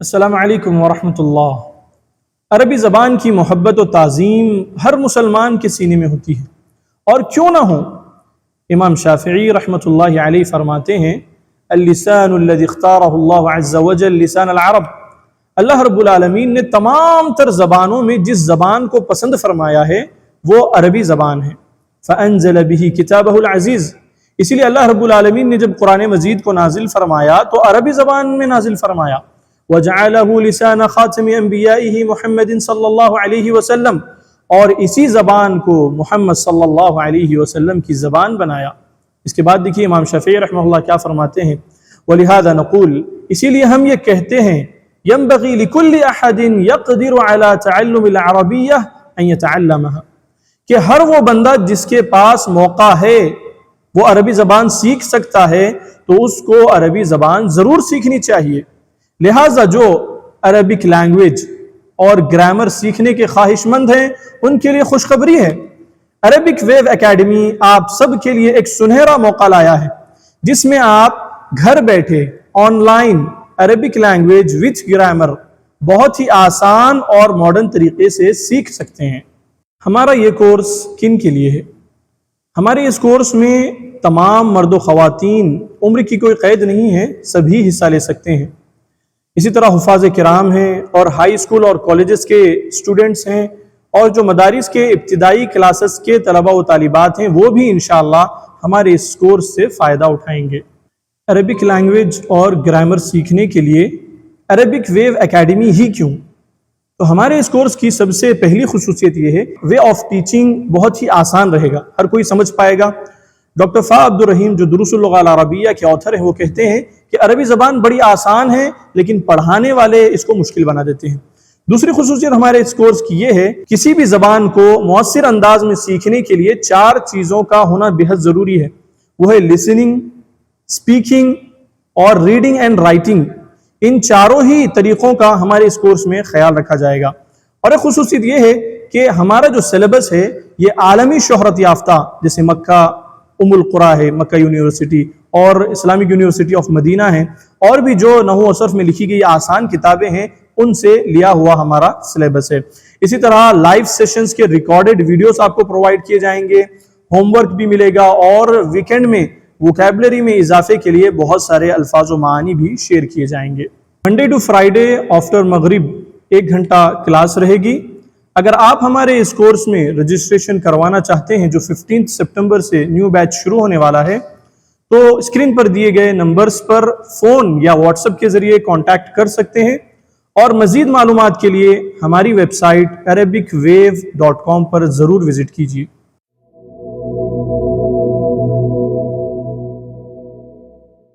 السلام علیکم ورحمۃ اللہ۔ عربی زبان کی محبت و تعظیم ہر مسلمان کے سینے میں ہوتی ہے، اور کیوں نہ ہو۔ امام شافعی رحمۃ اللہ علیہ فرماتے ہیں اللسان الذي اختارہ اللہ عز وجل لسان العرب۔ اللہ رب العالمین نے تمام تر زبانوں میں جس زبان کو پسند فرمایا ہے وہ عربی زبان ہے۔ فأنزل به کتابہ العزیز، اسی لیے اللہ رب العالمین نے جب قرآن مجید کو نازل فرمایا تو عربی زبان میں نازل فرمایا۔ وَجَعَلَهُ لِسَانَ خَاتِمِ أَنْبِيَائِهِ محمد صلی اللہ علیہ وسلم، اور اسی زبان کو محمد صلی اللہ علیہ وسلم کی زبان بنایا۔ اس کے بعد دیکھیے امام شافعی رحمہ اللہ کیا فرماتے ہیں وَلِهَذَا نَقُولُ، اسی لیے ہم یہ کہتے ہیں يَنبَغِي لِكُلِّ أَحَدٍ يَقْدِرُ عَلَى تَعَلُّمِ الْعَرَبِيَّةِ أَن يَتَعَلَّمَهَا، کہ ہر وہ بندہ جس کے پاس موقع ہے وہ عربی زبان سیکھ سکتا ہے تو اس کو عربی زبان ضرور سیکھنی چاہیے۔ لہٰذا جو عربک لینگویج اور گرامر سیکھنے کے خواہش مند ہیں ان کے لیے خوشخبری ہے۔ عربک ویو اکیڈمی آپ سب کے لیے ایک سنہرا موقع لایا ہے جس میں آپ گھر بیٹھے on line Arabic language with grammar بہت ہی آسان اور ماڈرن طریقے سے سیکھ سکتے ہیں۔ ہمارا یہ کورس کن کے لیے ہے؟ ہمارے اس کورس میں تمام مرد و خواتین، عمر کی کوئی قید نہیں ہے، سبھی حصہ لے سکتے ہیں۔ اسی طرح حفاظ کرام ہیں اور ہائی اسکول اور کالجز کے اسٹوڈنٹس ہیں، اور جو مدارس کے ابتدائی کلاسز کے طلبہ و طالبات ہیں وہ بھی انشاءاللہ ہمارے اس کورس سے فائدہ اٹھائیں گے۔ عربک لینگویج اور گرامر سیکھنے کے لیے عربک ویو اکیڈمی ہی کیوں؟ تو ہمارے اس کورس کی سب سے پہلی خصوصیت یہ ہے وے آف ٹیچنگ بہت ہی آسان رہے گا، ہر کوئی سمجھ پائے گا۔ ڈاکٹر فا عبد الرحیم جو دروس اللغہ العربیہ کے آتھر ہیں وہ کہتے ہیں کہ عربی زبان بڑی آسان ہے لیکن پڑھانے والے اس کو مشکل بنا دیتے ہیں۔ دوسری خصوصیت ہمارے اس کورس کی یہ ہے کسی بھی زبان کو مؤثر انداز میں سیکھنے کے لیے 4 چیزوں کا ہونا بہت ضروری ہے، وہ ہے لسننگ، اسپیکنگ اور ریڈنگ اینڈ رائٹنگ۔ ان چاروں ہی طریقوں کا ہمارے اس کورس میں خیال رکھا جائے گا۔ اور ایک خصوصیت یہ ہے کہ ہمارا جو سلیبس ہے یہ عالمی شہرت یافتہ، جیسے مکہ ام القریٰ ہے، مکہ یونیورسٹی، اور اسلامک یونیورسٹی آف مدینہ ہیں، اور بھی جو نحو و صرف میں لکھی گئی آسان کتابیں ہیں ان سے لیا ہوا ہمارا سلیبس ہے۔ اسی طرح لائیو سیشنز کے ریکارڈڈ ویڈیوز آپ کو پرووائڈ کیے جائیں گے، ہوم ورک بھی ملے گا، اور ویکنڈ میں ووکیبلری میں اضافے کے لیے بہت سارے الفاظ و معانی بھی شیئر کیے جائیں گے۔ منڈے ٹو فرائیڈے آفٹر مغرب 1 گھنٹہ کلاس رہے گی۔ اگر آپ ہمارے اس کورس میں رجسٹریشن کروانا چاہتے ہیں جو 15 سپٹمبر سے نیو بیچ شروع ہونے والا ہے تو اسکرین پر دیے گئے نمبرز پر فون یا واٹس ایپ کے ذریعے کانٹیکٹ کر سکتے ہیں، اور مزید معلومات کے لیے ہماری ویب سائٹ arabic wave.com پر ضرور وزٹ کیجیے۔